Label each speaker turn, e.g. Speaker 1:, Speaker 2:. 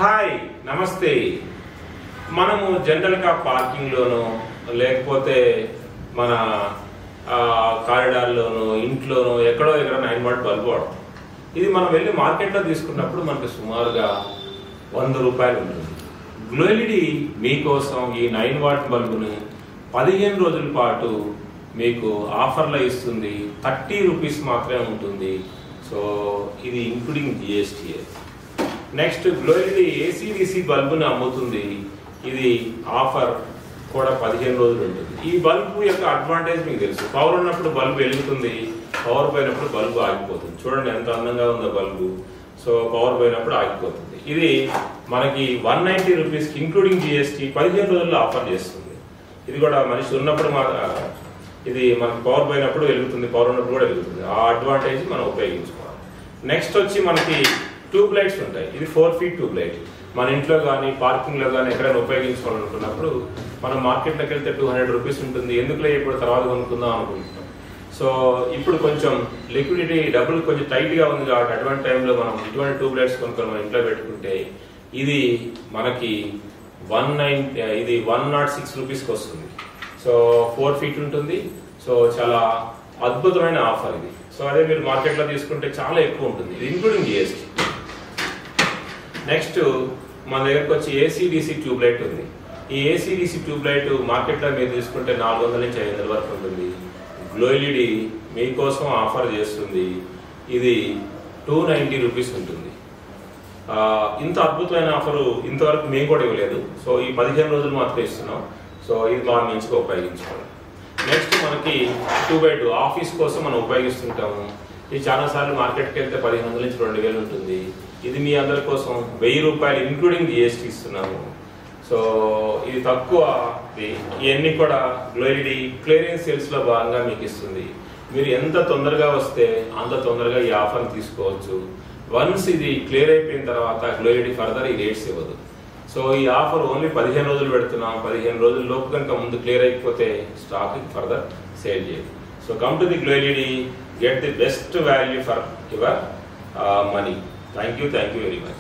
Speaker 1: Hi నమస్తే. మనము జనరల్గా పార్కింగ్లోనూ లేకపోతే మన కారిడార్లోనూ ఇంట్లోనూ ఎక్కడో 9 వాట్ బల్బు వాడతాం. ఇది మనం వెళ్ళి మార్కెట్లో తీసుకున్నప్పుడు మనకు సుమారుగా 100 రూపాయలు ఉంటుంది. గ్లో ఎల్ఈడి మీకోసం ఈ 9 వాట్ బల్బుని 15 రోజుల పాటు మీకు ఆఫర్లో ఇస్తుంది. 30 రూపీస్ మాత్రమే ఉంటుంది. సో ఇది including GST. Next glow LED ACDC బల్బుని అమ్ముతుంది. ఇది ఆఫర్ కూడా 15 రోజులు ఉంటుంది. ఈ బల్బు యొక్క అడ్వాంటేజ్ మీకు తెలుసు. పవర్ ఉన్నప్పుడు బల్బు వెలుగుతుంది, పవర్ పోయినప్పుడు బల్బు ఆగిపోతుంది. చూడండి ఎంత అందంగా ఉందో బల్బు. సో పవర్ పోయినప్పుడు ఆగిపోతుంది. ఇది మనకి 190 రూపీస్కి ఇంక్లూడింగ్ జిఎస్టీ 15 రోజుల్లో ఆఫర్ చేస్తుంది. ఇది కూడా మనిషి ఉన్నప్పుడు ఇది మనకి పవర్ పోయినప్పుడు వెలుగుతుంది, పవర్ ఉన్నప్పుడు కూడా వెలుగుతుంది. ఆ అడ్వాంటేజ్ మనం ఉపయోగించుకోవాలి. నెక్స్ట్ వచ్చి మనకి ట్యూబ్ లైట్స్ ఉంటాయి. ఇది 4 ఫీట్ ట్యూబ్ లైట్. మన ఇంట్లో కానీ పార్కింగ్లో కానీ ఎక్కడైనా ఉపయోగించుకోవాలనుకున్నప్పుడు మనం మార్కెట్లోకి వెళ్తే 200 రూపీస్ ఉంటుంది. ఎందుకులే ఇప్పుడు తర్వాత కొనుక్కుందాం అనుకుంటున్నాం. సో ఇప్పుడు కొంచెం లిక్విడిటీ డబ్బులు కొంచెం టైట్గా ఉంది కాబట్టి అటువంటి టైంలో మనం ఇటువంటి ట్యూబ్ లైట్స్ కొనుక్కొని మన ఇంట్లో పెట్టుకుంటే ఇది మనకి 106 రూపీస్కి వస్తుంది. సో 4 ఫీట్ ఉంటుంది. సో చాలా అద్భుతమైన ఆఫర్ ఇది. సో అదే మీరు మార్కెట్లో తీసుకుంటే చాలా ఎక్కువ ఉంటుంది. ఇది ఇంక్లూడింగ్ జిఎస్టీ. నెక్స్ట్ మన దగ్గరకు వచ్చి ఏసీడీసీ ట్యూబ్ లైట్ ఉంది. ఈ ఏసీడీసీ ట్యూబ్ లైట్ మార్కెట్లో మీరు తీసుకుంటే 400 నుంచి 500 వరకు ఉంటుంది. గ్లో ఎల్ఈడి మీకోసం ఆఫర్ చేస్తుంది. ఇది 290 రూపీస్ ఉంటుంది. ఇంత అద్భుతమైన ఆఫరు ఇంతవరకు మేము కూడా ఇవ్వలేదు. సో ఈ 15 రోజులు మాత్రమే ఇస్తున్నాం. సో ఇది బాగా మంచిగా ఉపయోగించుకోవాలి. నెక్స్ట్ మనకి 2x2 ఆఫీస్ కోసం మనం ఉపయోగిస్తుంటాము. ఇది చాలాసార్లు మార్కెట్కి వెళ్తే 1500 నుంచి 2000 ఉంటుంది. ఇది మీ అందరి కోసం 1000 రూపాయలు ఇంక్లూడింగ్ జిఎస్టీ ఇస్తున్నాము. సో ఇది తక్కువ. ఇవన్నీ కూడా గ్లో ఎల్ఈడి క్లియరెన్స్ సేల్స్లో భాగంగా మీకు ఇస్తుంది. మీరు ఎంత తొందరగా వస్తే అంత తొందరగా ఈ ఆఫర్ని తీసుకోవచ్చు. వన్స్ ఇది క్లియర్ అయిపోయిన తర్వాత గ్లో ఎల్ఈడి ఫర్దర్ ఈ రేట్స్ ఇవ్వదు. సో ఈ ఆఫర్ ఓన్లీ 15 రోజులు పెడుతున్నాం. 15 రోజుల లోపు కనుక ముందు క్లియర్ అయిపోతే స్టాక్ ఫర్దర్ సేల్ చేయదు. So come to the glow LED, get the best value for your money. Thank you very much.